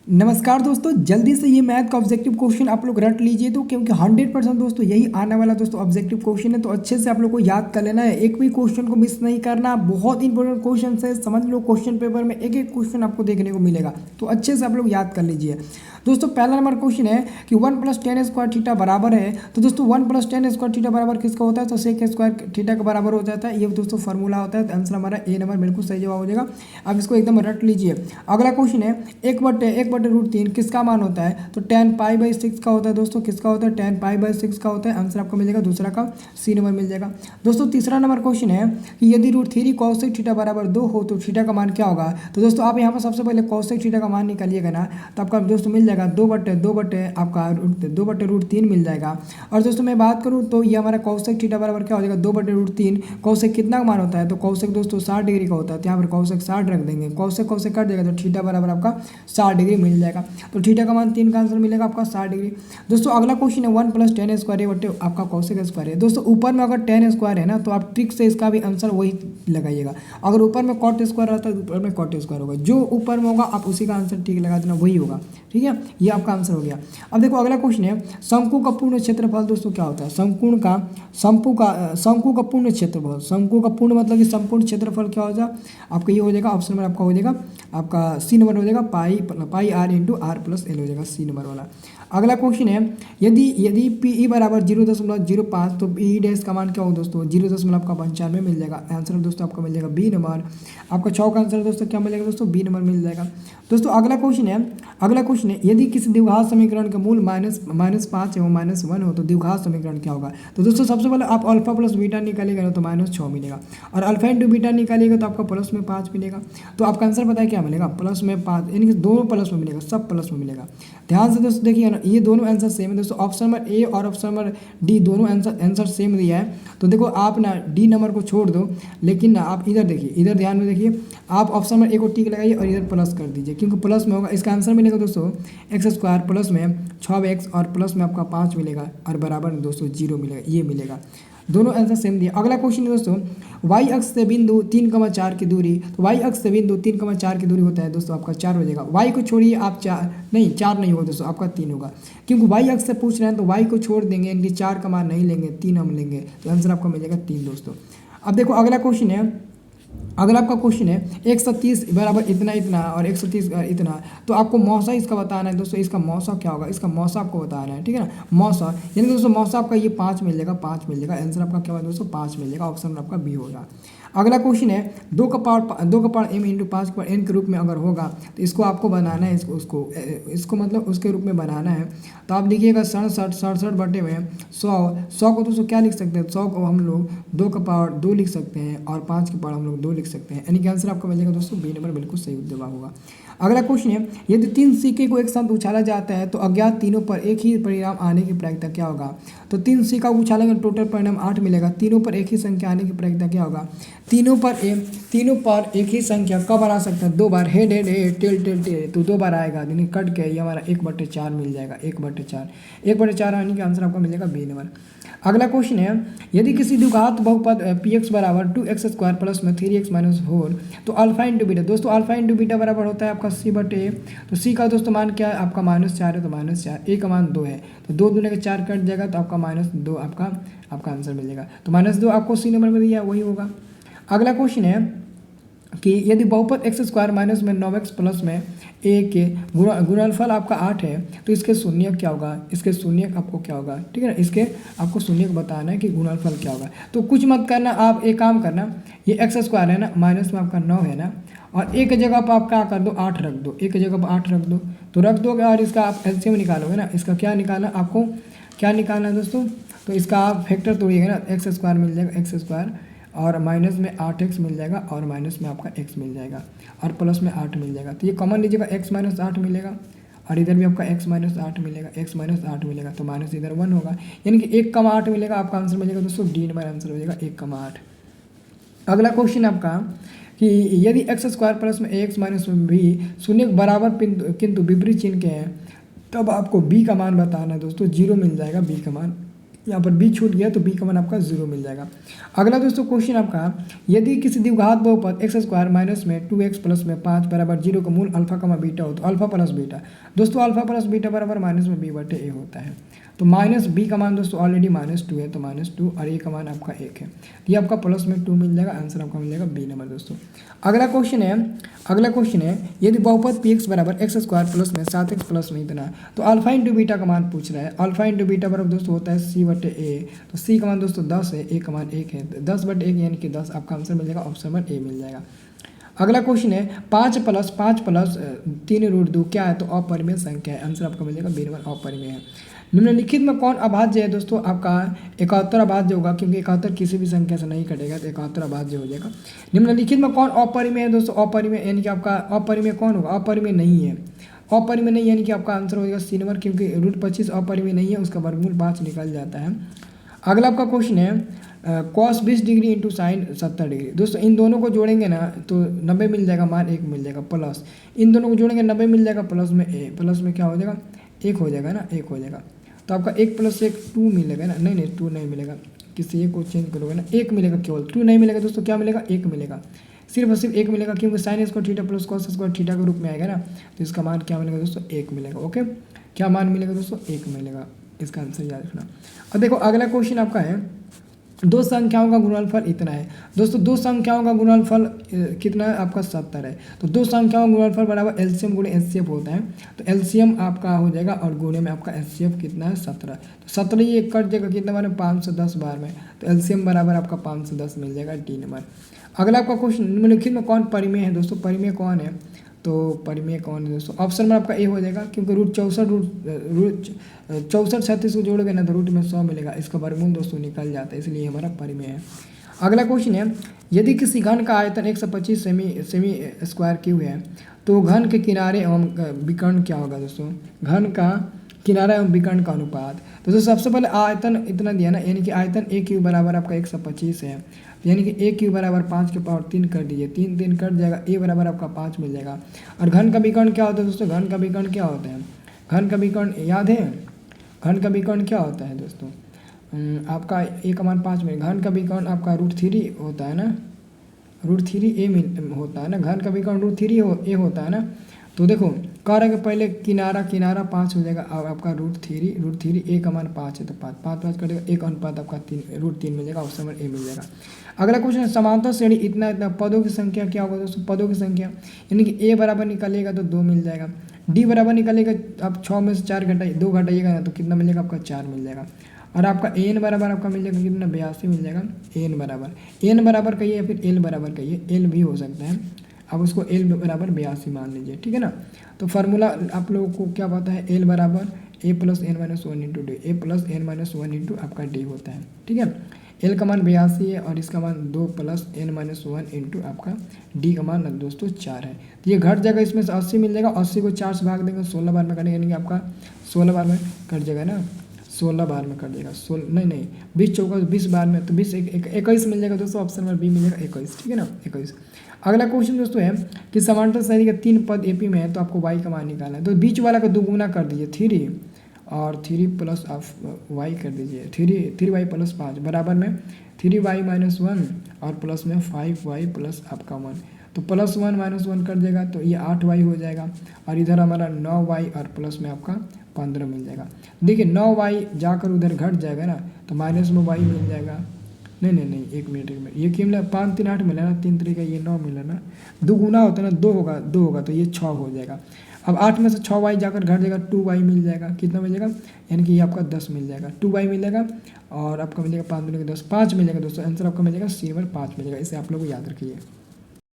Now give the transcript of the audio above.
नमस्कार दोस्तों, जल्दी से ये मैथ का ऑब्जेक्टिव क्वेश्चन आप लोग रट लीजिए तो, क्योंकि 100% दोस्तों यही आने वाला दोस्तों ऑब्जेक्टिव क्वेश्चन है। तो अच्छे से आप लोग को याद कर लेना है, एक भी क्वेश्चन को मिस नहीं करना। बहुत इंपॉर्टेंट क्वेश्चन है, समझ लो क्वेश्चन पेपर में एक एक क्वेश्चन आपको देखने को मिलेगा, तो अच्छे से आप लोग याद कर लीजिए। दोस्तों पहला नंबर क्वेश्चन है कि 1 + tan स्क्वायर थीटा बराबर है। तो दोस्तों 1 + tan स्क्वायर थीटा बराबर किसका होता है? तो sec स्क्वायर थीटा का बराबर हो जाता है। ये दोस्तों फॉर्मूला होता है। तो आंसर हमारा ए नंबर बिल्कुल सही जवाब हो जाएगा। अब इसको एकदम रट लीजिए। अगला क्वेश्चन है 1/√3 किसका मान होता है? तो tan π/6 का होता है। दोस्तों किसका होता है? tan π/6 का होता है। आंसर आपको मिल जाएगा दूसरा का सी नंबर मिल जाएगा। दोस्तों तीसरा नंबर क्वेश्चन है कि यदि √3 cos थीटा बराबर 2 हो तो थीटा का मान क्या होगा? तो दोस्तों आप यहाँ पर सबसे पहले cos थीटा का मान निकालिएगा ना, तो आपका दोस्तों मिल जाएगा 2/√3 मिल जाएगा। और दोस्तों मैं बात करूँ तो ये हमारा cos थीटा बराबर क्या हो जाएगा? 2/√3। cos कितना का मान होता है? तो cos दोस्तों 60 डिग्री का होता है। तो यहाँ पर cos 60 रख देंगे, cos कट देगा तो थीटा बराबर आपका 60 डिग्री मिल जाएगा। तो थीटा का मान 3 का आंसर मिलेगा आपका 60 डिग्री। दोस्तों अगला क्वेश्चन है 1 + tan स्क्वायर बटे आपका cos स्क्वायर है। दोस्तों ऊपर में अगर tan स्क्वायर है ना, तो आप ट्रिक से इसका भी आंसर वही लगाइएगा। अगर ऊपर में cot स्क्वायर रहता है तो ऊपर में cot स्क्वायर होगा, जो ऊपर में होगा आप उसी का आंसर ठीक लगा देना, वही होगा। ठीक है, ये आपका आंसर हो गया। अब देखो अगला क्वेश्चन है शंकु का पूर्ण क्षेत्रफल दोस्तों क्या होता है? शंकु का पूर्ण क्षेत्रफल, शंकु का पूर्ण मतलब कि संपूर्ण क्षेत्रफल क्या हो जाएगा आपका? ये हो जाएगा ऑप्शन नंबर आपका हो जाएगा आपका सी नंबर हो जाएगा पाई r × r+l हो जाएगा सी नंबर वाला। अगला क्वेश्चन है यदि PE बराबर 0.05 तो PE डैश का मान क्या होगा दोस्तों? 0.95 मिल जाएगा। आंसर दोस्तों आपका मिल जाएगा बी नंबर। आपका 6 का आंसर दोस्तों क्या मिलेगा दोस्तों? बी नंबर मिल जाएगा। दोस्तों अगला क्वेश्चन है यदि किसी द्विघात समीकरण का मूल -5 एवं -1 हो तो द्विघात समीकरण क्या होगा? तो दोस्तों सबसे पहले आप अल्फा प्लस बीटा निकालिएगा ना, तो -6 मिलेगा। और अल्फा इंटू बीटा निकालिएगा तो आपका प्लस में 5 मिलेगा। तो आपका आंसर पता है क्या मिलेगा? प्लस में 5, यानी कि दोनों प्लस में मिलेगा, सब प्लस में मिलेगा। ध्यान से दोस्तों देखिए ना, ये दोनों आंसर सेम है दोस्तों। ऑप्शन नंबर ए और ऑप्शन नंबर डी दोनों आंसर सेम दिया है। तो देखो आप ना डी नंबर को छोड़ दो, लेकिन ना आप इधर देखिए, इधर ध्यान में देखिए, आप ऑप्शन नंबर ए को टिक लगाइए और इधर प्लस कर दीजिए, क्योंकि प्लस में होगा। इसका आंसर मिलेगा दोस्तों x² प्लस में 6x और प्लस में आपका 5 मिलेगा और बराबर में दोस्तों 0 मिलेगा, ये मिलेगा। दोनों आंसर सेम दिए। अगला क्वेश्चन है दोस्तों y अक्ष से बिंदु 3,4 की दूरी। तो y अक्ष से बिंदु 3,4 की दूरी होता है दोस्तों आपका 4 हो जाएगा। y को छोड़िए आप 4 नहीं होगा दोस्तों, आपका 3 होगा, क्योंकि y अक्ष से पूछ रहे हैं तो y को छोड़ देंगे, यानी 4 का मान नहीं लेंगे, 3 हम लेंगे। तो आंसर आपका मिलेगा 3 दोस्तों। अब देखो अगला आपका क्वेश्चन है 130 बराबर इतना और 130 इतना। तो आपको मौसा इसका बताना है दोस्तों। इसका मौसा क्या होगा? इसका मौसा आपको बताना है, ठीक है ना। मौसा यानी दोस्तों मौसा आपका ये 5 मिल जाएगा, 5 मिल जाएगा। आंसर आपका क्या होगा दोस्तों? 5 मिल जाएगा। ऑप्शन आपका बी होगा। अगला क्वेश्चन है 2 का पावर m × 5 का n के रूप में अगर होगा तो इसको आपको बनाना है, इसको मतलब उसके रूप में बनाना है। तो आप लिखिएगा 67 बटे में 100 को दोस्तों क्या लिख सकते हैं? 100 को हम लोग 2 का पावर 2 लिख सकते हैं और 5 की पावर हम लोग 2 लिख सकते हैं, यानी कि आंसर आपका मिलेगा दोस्तों बी नंबर बिल्कुल सही जवाब होगा। अगला क्वेश्चन है यदि 3 सिक्के को एक साथ उछाला जाता है तो अज्ञात तीनों पर एक ही परिणाम आने की प्रायिकता क्या होगा? तो 3 सिक्का उछालेंगे टोटल परिणाम 8 मिलेगा। तीनों पर एक ही संख्या आने की प्रायिकता क्या होगा? तीनों पर एक ही संख्या कब आ सकता है? 2 बार। हेड टेल तो 2 बार आएगा, यानी कट के ये हमारा 1/4 मिल जाएगा। 1/4 आने का आंसर आपका मिलेगा बी नंबर। अगला क्वेश्चन है यदि किसी द्विघात बहुपद px बराबर 2x² प्लस में 3x - 4 तो अल्फा इंटू बीटा। दोस्तों अल्फा इंटू बीटा बराबर होता है आपका c/a। तो c का दोस्तों मान क्या है आपका? -4 है, तो -4। a का मान 2 है, तो 2 दूने का 4 कट जाएगा, तो आपका -2 आपका आंसर मिल जाएगा। तो -2 आपको सी नंबर में दिया वही होगा। अगला क्वेश्चन है कि यदि बहुपद x² माइनस में 9x प्लस में a के गुणनफल आपका 8 है तो इसके शून्य क्या होगा? इसके शून्य आपको क्या होगा? ठीक है ना, इसके आपको शून्य बताना है कि गुणनफल क्या होगा। तो कुछ मत करना, आप एक काम करना, ये x² है ना, माइनस में आपका 9 है ना, और एक जगह पर आप क्या कर दो? 8 रख दो। एक जगह पर 8 रख दो, तो रख दोगे और इसका आप एलसीएम निकालोगे ना। इसका क्या निकालना आपको? क्या निकालना है दोस्तों? तो इसका आप फैक्टर तोड़िएगा ना, x² मिल जाएगा, x² और माइनस में 8x मिल जाएगा और माइनस में आपका x मिल जाएगा और प्लस में 8 मिल जाएगा। तो ये कॉमन लीजिएगा, x - 8 मिलेगा और इधर भी आपका x - 8 मिलेगा, x - 8 मिलेगा, तो माइनस इधर 1 होगा, यानी कि 1,8 मिलेगा। आपका आंसर मिलेगा दोस्तों डी नंबर आंसर हो जाएगा 1,8। अगला क्वेश्चन आपका कि यदि x² प्लस में ax माइनस में b शून्य के बराबर किंतु विपरीत चिन्ह के हैं तब आपको b का मान बताना है दोस्तों। 0 मिल जाएगा b का मान, यहाँ पर बी छूट गया तो बी का मान आपका 0 मिल जाएगा। अगला दोस्तों क्वेश्चन आपका, यदि किसी द्विघात बहुपद एक्स स्क्वायर माइनस में 2x प्लस में 5 बराबर 0 का मूल अल्फा कमा बीटा हो तो अल्फा प्लस बीटा, दोस्तों अल्फा प्लस बीटा बराबर माइनस में बी बटे ए होता है। तो माइनस बी का मान दोस्तों ऑलरेडी -2 है, तो -2 और ए का मान आपका 1 है, ये आपका प्लस में 2 मिल जाएगा, आंसर आपका मिल जाएगा बी नंबर दोस्तों। अगला क्वेश्चन है यदि बहुपद पी एक्स बराबर एक्स स्क्वायर प्लस में 7x प्लस में इतना, तो अल्फा इंटू बीटा का मान पूछ रहा है। अल्फा इंटू बीटा बराबर दोस्तों होता है सी बटे ए, तो सी का मान दोस्तों 10 है, ए का मान 1 है, 10 बटे 1 यानी कि 10 आपका आंसर मिल जाएगा, ऑप्शन नंबर ए मिल जाएगा। अगला क्वेश्चन है 5 प्लस 3 रूट 2 क्या है, तो अपरिमेय संख्या है, आंसर आपका मिल जाएगा बी नंबर अपरिमेय है। निम्नलिखित में कौन अभाज्य है, दोस्तों आपका 71 अभाज्य होगा, क्योंकि 71 किसी भी संख्या से नहीं कटेगा, तो 71 अभाज्य हो जाएगा। निम्नलिखित में कौन अपरिमेय है, दोस्तों अपरिमेय यानी कि आपका अपरिमेय कौन होगा, अपरिमेय नहीं है, अपरिमेय नहीं यानी कि आपका आंसर हो जाएगा सी नंबर, क्योंकि रूट 25 अपरिमेय नहीं है, उसका वर्गमूल 5 निकल जाता है। अगला आपका क्वेश्चन है cos 20 degree into sine 70 degree, दोस्तों इन दोनों को जोड़ेंगे ना तो 90 मिल जाएगा, मान 1 मिल जाएगा, प्लस इन दोनों को जोड़ेंगे 90 मिल जाएगा, प्लस में ए, प्लस में क्या हो जाएगा 1 हो जाएगा ना, 1 हो जाएगा, तो आपका 1 + 1 2 मिलेगा ना, नहीं 2 नहीं मिलेगा, किसी एक को चेंज करोगे ना 1 मिलेगा, केवल 2 नहीं मिलेगा दोस्तों, क्या मिलेगा 1 मिलेगा, सिर्फ और सिर्फ 1 मिलेगा, क्योंकि sine square theta plus cos square theta के रूप में आएगा ना, तो इसका मान क्या मिलेगा दोस्तों 1 मिलेगा। ओके, क्या मान मिलेगा दोस्तों 1 मिलेगा, इसका आंसर याद रखना। अब देखो अगला क्वेश्चन आपका है दो संख्याओं का गुणनफल इतना है, दोस्तों दो संख्याओं का गुणनफल कितना है आपका 70 है, तो दो संख्याओं का गुणनफल बराबर एलसीएम गुणे एचसीएफ होता है, तो एलसीएम आपका हो जाएगा और गुणे में आपका एचसीएफ कितना है 17, तो 17 ये कट जाएगा कितना बार में 510 बार में, तो एलसीएम बराबर आपका 510 मिल जाएगा, डी नंबर। अगला आपका क्वेश्चन निम्नलिखित में कौन परिमेय है, दोस्तों परिमेय कौन है, तो परिमेय कौन है दोस्तों, ऑप्शन में आपका ए हो जाएगा, क्योंकि रूट 64 36 को जोड़ोगे ना तो रूट में 100 मिलेगा, इसका वर्गमूल दोस्तों निकल जाता है, इसलिए हमारा परिमेय है। अगला क्वेश्चन है यदि किसी घन का आयतन 125 सेमी स्क्वायर क्यूब है, तो घन के किनारे एवं विकर्ण क्या होगा दोस्तों, घन का किनारा एवं विकर्ण का अनुपात, तो दोस्तों सबसे पहले आयतन इतना दिया ना, यानी कि आयतन ए क्यूब बराबर आपका 125 है, यानी कि ए क्यूब बराबर 5 के पावर 3 कर दीजिए, 3 3 कट जाएगा, ए बराबर आपका 5 मिल जाएगा। और घन का विकर्ण क्या होता है दोस्तों, घन का विकर्ण क्या होता है, घन का विकर्ण याद है, घन का विकर्ण क्या होता है दोस्तों, आपका ए का मान 5 में, घन का विकर्ण आपका √3 होता है ना, √3 ए होता है ना, घन का विकर्ण √3 ए होता है ना, तो देखो कह रहा है कि पहले किनारा 5 हो जाएगा, अब आपका √3 ए का मान 5 है, तो 5 कटेगा, 1 अनुपात आपका 3 मिल जाएगा, ऑप्शन नंबर ए मिल जाएगा। अगला क्वेश्चन है समांतर श्रेणी इतना पदों की संख्या क्या होगा दोस्तों, पदों की संख्या यानी कि ए बराबर निकालिएगा तो 2 मिल जाएगा, डी बराबर निकालिएगा आप 6 में से 4 2 घटाइएगा ना तो कितना मिल जाएगा आपका 4 मिल जाएगा, और आपका एन बराबर आपका मिल जाएगा कितना 82 मिल जाएगा, एन बराबर कहिए या फिर एल बराबर कहिए, एल भी हो सकता है, अब उसको एल बराबर 82 मान लीजिए, ठीक है ना। तो फार्मूला आप लोगों को क्या पता है, एल बराबर A plus N minus 1 into D, A plus N minus 1 into आपका डी होता है, ठीक है। एल का मान 82 है और इसका मान 2 प्लस एन माइनस 1 इंटू आपका डी का मान दोस्तों 4 है, तो ये घट जाएगा, इसमें से 80 मिल जाएगा, 80 को 4 से भाग देंगे 16 बार में कटेगा, यानी कि आपका 16 बार में कट जाएगा ना, 16 बार में कट जाएगा, 16 नहीं 20 चौका 20 बार में, तो 20 21 मिल जाएगा दोस्तों, ऑप्शन नंबर बी मिल जाएगा 21, ठीक है ना 21। अगला क्वेश्चन दोस्तों है कि समांतर श्रेणी के 3 पद एपी में है, तो आपको वाई का मान निकालना है, तो बीच वाला का दोगुना कर दीजिए 3 और 3 प्लस आप वाई कर दीजिए, 3y प्लस 5 बराबर में 3y माइनस 1 और प्लस में 5y प्लस आपका 1, तो प्लस 1 माइनस 1 कर देगा तो ये 8y हो जाएगा, और इधर हमारा 9y और प्लस में आपका 15 मिल जाएगा। देखिए 9y जाकर उधर घट जाएगा ना, तो माइनस में y मिल जाएगा, नहीं 1 मिनट ये क्यों मिला, 5 3 8 मिला ना, 3 3 का ये 9 मिला ना, दुगुना होता है ना, 2 होगा तो ये 6 हो जाएगा। अब 8 में से 6y जाकर घट जाएगा, 2y मिल जाएगा, कितना मिल जाएगा, यानी कि ये आपका 10 मिल जाएगा, 2y मिलेगा और आपका मिलेगा 5 मिलेगा 10, 5 मिलेगा दोस्तों, आंसर आपका मिलेगा सी नंबर 5 मिलेगा, इसे आप लोग याद रखिए।